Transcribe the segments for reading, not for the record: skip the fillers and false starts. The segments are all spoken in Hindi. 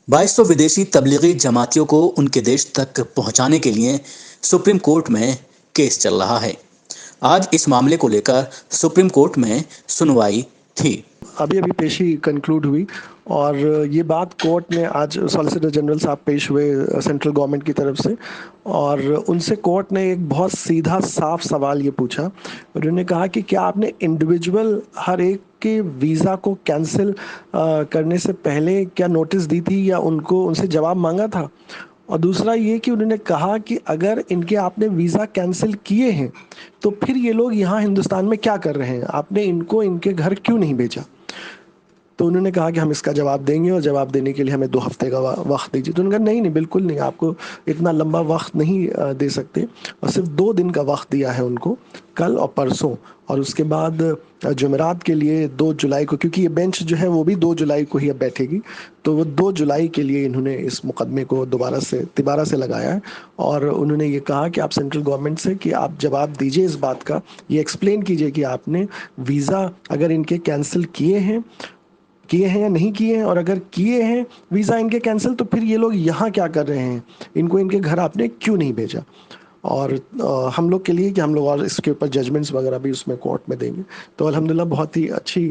2200 विदेशी तबलीगी जमातियों को उनके देश तक पहुंचाने के लिए सुप्रीम कोर्ट में केस चल रहा है। आज इस मामले को लेकर सुप्रीम कोर्ट में सुनवाई थी। अभी पेशी कंक्लूड हुई और ये बात कोर्ट में आज सॉलिसिटर जनरल साहब पेश हुए सेंट्रल गवर्नमेंट की तरफ से, और उनसे कोर्ट ने एक बहुत सीधा साफ सवाल ये पूछा। उन्होंने कहा कि क्या आपने इंडिविजुअल हर एक के वीज़ा को कैंसिल करने से पहले क्या नोटिस दी थी या उनको उनसे जवाब मांगा था। और दूसरा ये कि उन्होंने कहा कि अगर इनके आपने वीज़ा कैंसिल किए हैं तो फिर ये लोग यहाँ हिंदुस्तान में क्या कर रहे हैं, आपने इनको इनके घर क्यों नहीं भेजा। तो उन्होंने कहा कि हम इसका जवाब देंगे और जवाब देने के लिए हमें 2 हफ्ते का वक्त दीजिए। तो उन्होंने कहा नहीं बिल्कुल नहीं, आपको इतना लंबा वक्त नहीं दे सकते, और सिर्फ 2 दिन का वक्त दिया है उनको, कल और परसों, और उसके बाद जुमेरात के लिए 2 जुलाई को, क्योंकि ये बेंच जो है वो भी 2 जुलाई को ही अब बैठेगी, तो वो 2 जुलाई के लिए इन्होंने इस मुकदमे को तिबारा से लगाया है। और उन्होंने ये कहा कि आप सेंट्रल गवर्नमेंट से कि आप जवाब दीजिए इस बात का, ये एक्सप्लेन कीजिए कि आपने वीज़ा अगर इनके कैंसिल किए हैं या नहीं किए हैं, और अगर किए हैं वीज़ा इनके कैंसिल तो फिर ये लोग यहाँ क्या कर रहे हैं, इनको इनके घर आपने क्यों नहीं भेजा। और हम लोग के लिए कि हम लोग और इसके ऊपर जजमेंट्स वगैरह भी उसमें कोर्ट में देंगे। तो अल्हम्दुलिल्लाह बहुत ही अच्छी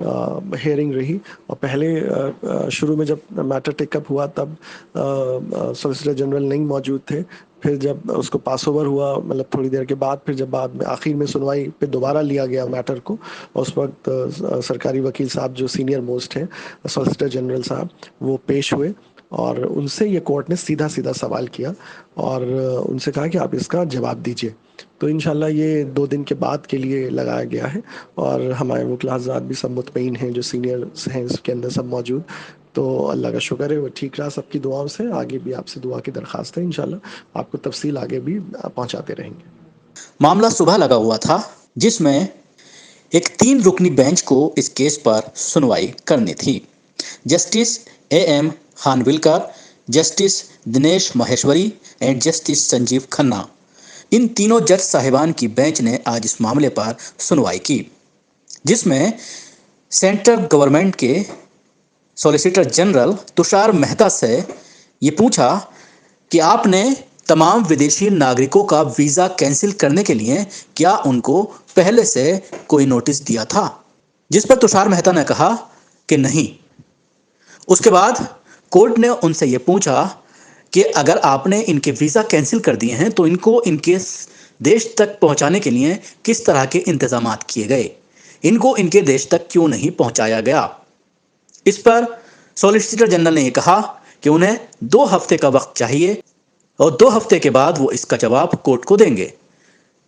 हेयरिंग रही। और पहले शुरू में जब मैटर टेकअप हुआ तब सॉलिसिटर जनरल नहीं मौजूद थे। फिर जब उसको पास ओवर हुआ, मतलब थोड़ी देर के बाद, फिर जब बाद में आखिर में सुनवाई पे दोबारा लिया गया मैटर को, उस वक्त सरकारी वकील साहब जो सीनियर मोस्ट हैं, सॉलिसिटर जनरल साहब, वो पेश हुए और उनसे ये कोर्ट ने सीधा सवाल किया और उनसे कहा कि आप इसका जवाब दीजिए। तो इंशाल्लाह ये 2 दिन के बाद के लिए लगाया गया है और हमारे वकील हज़रात भी सब मुतमईन हैं, जो सीनियर्स हैं इसके अंदर सब मौजूद। तो अल्लाह का शुक्र है वो ठीक रहा सबकी दुआओं से। आगे भी आपसे दुआ की दरख्वास्त है, इंशाल्लाह आपको तफसील आगे भी पहुंचाते रहेंगे। मामला सुबह लगा हुआ था, जिसमें एक 3 रुकनी बेंच को इस केस पर सुनवाई करनी थी। Justice A.M. Khanwilkar, justice Dinesh Maheshwari and justice Sanjiv Khanna, इन तीनों जज साहिबान की बेंच ने आज इस मामले पर सुनवाई की, जिसमें सेंट्रल गवर्नमेंट के सॉलिसिटर जनरल तुषार मेहता से ये पूछा कि आपने तमाम विदेशी नागरिकों का वीज़ा कैंसिल करने के लिए क्या उनको पहले से कोई नोटिस दिया था, जिस पर तुषार मेहता ने कहा कि नहीं। उसके बाद कोर्ट ने उनसे ये पूछा कि अगर आपने इनके वीज़ा कैंसिल कर दिए हैं तो इनको इनके देश तक पहुंचाने के लिए किस तरह के इंतजामात किए गए, इनको इनके देश तक क्यों नहीं पहुंचाया गया। इस पर सॉलिसिटर जनरल ने यह कहा कि उन्हें 2 हफ्ते का वक्त चाहिए और 2 हफ्ते के बाद वो इसका जवाब कोर्ट को देंगे।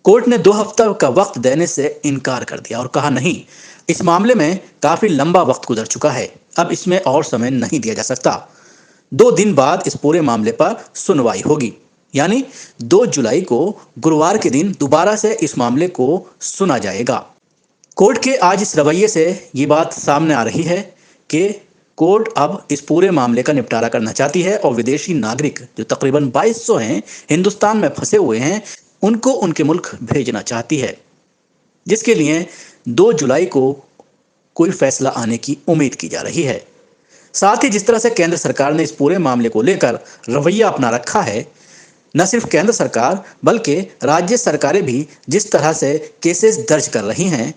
कोर्ट ने 2 हफ्ते का वक्त देने से इनकार कर दिया और कहा नहीं, इस मामले में काफी लंबा वक्त गुजर चुका है, अब इसमें और समय नहीं दिया जा सकता। 2 दिन बाद इस पूरे मामले पर सुनवाई होगी, यानी 2 जुलाई को गुरुवार के दिन दोबारा से इस मामले को सुना जाएगा। कोर्ट के आज इस रवैये से ये बात सामने आ रही है कि कोर्ट अब इस पूरे मामले का निपटारा करना चाहती है और विदेशी नागरिक जो तकरीबन 2200 हैं, हिंदुस्तान में फंसे हुए हैं, उनको उनके मुल्क भेजना चाहती है, जिसके लिए 2 जुलाई को कोई फैसला आने की उम्मीद की जा रही है। साथ ही जिस तरह से केंद्र सरकार ने इस पूरे मामले को लेकर रवैया अपना रखा है, न सिर्फ केंद्र सरकार बल्कि राज्य सरकारें भी जिस तरह से केसेस दर्ज कर रही हैं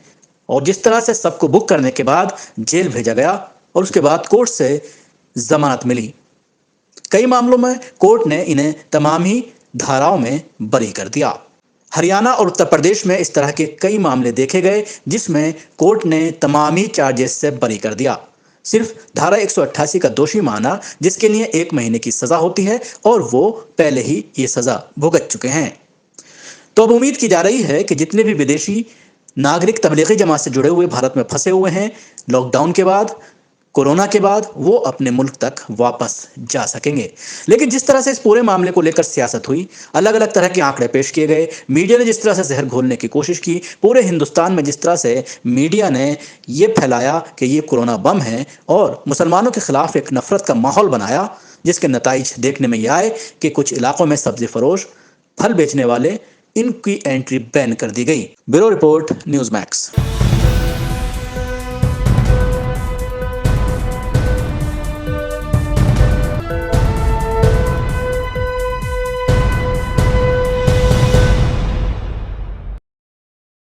और जिस तरह से सबको बुक करने के बाद जेल भेजा गया और उसके बाद कोर्ट से जमानत मिली, कई मामलों में कोर्ट ने इन्हें तमाम ही धाराओं में बरी कर दिया। हरियाणा और उत्तर प्रदेश में इस तरह के कई मामले देखे गए जिसमें कोर्ट ने तमाम ही चार्जेस से बरी कर दिया, सिर्फ धारा 188 का दोषी माना, जिसके लिए 1 महीने की सजा होती है और वो पहले ही ये सजा भुगत चुके हैं। तो अब उम्मीद की जा रही है कि जितने भी विदेशी नागरिक तबलीगी जमात से जुड़े हुए भारत में फंसे हुए हैं, लॉकडाउन के बाद, कोरोना के बाद, वो अपने मुल्क तक वापस जा सकेंगे। लेकिन जिस तरह से इस पूरे मामले को लेकर सियासत हुई, अलग अलग तरह के आंकड़े पेश किए गए, मीडिया ने जिस तरह से जहर घोलने की कोशिश की, पूरे हिंदुस्तान में जिस तरह से मीडिया ने ये फैलाया कि ये कोरोना बम है और मुसलमानों के खिलाफ एक नफरत का माहौल बनाया, जिसके नताइज देखने में यह आए कि कुछ इलाकों में सब्जी फरोश, फल बेचने वाले, इनकी एंट्री बैन कर दी गई। Bureau report, news max.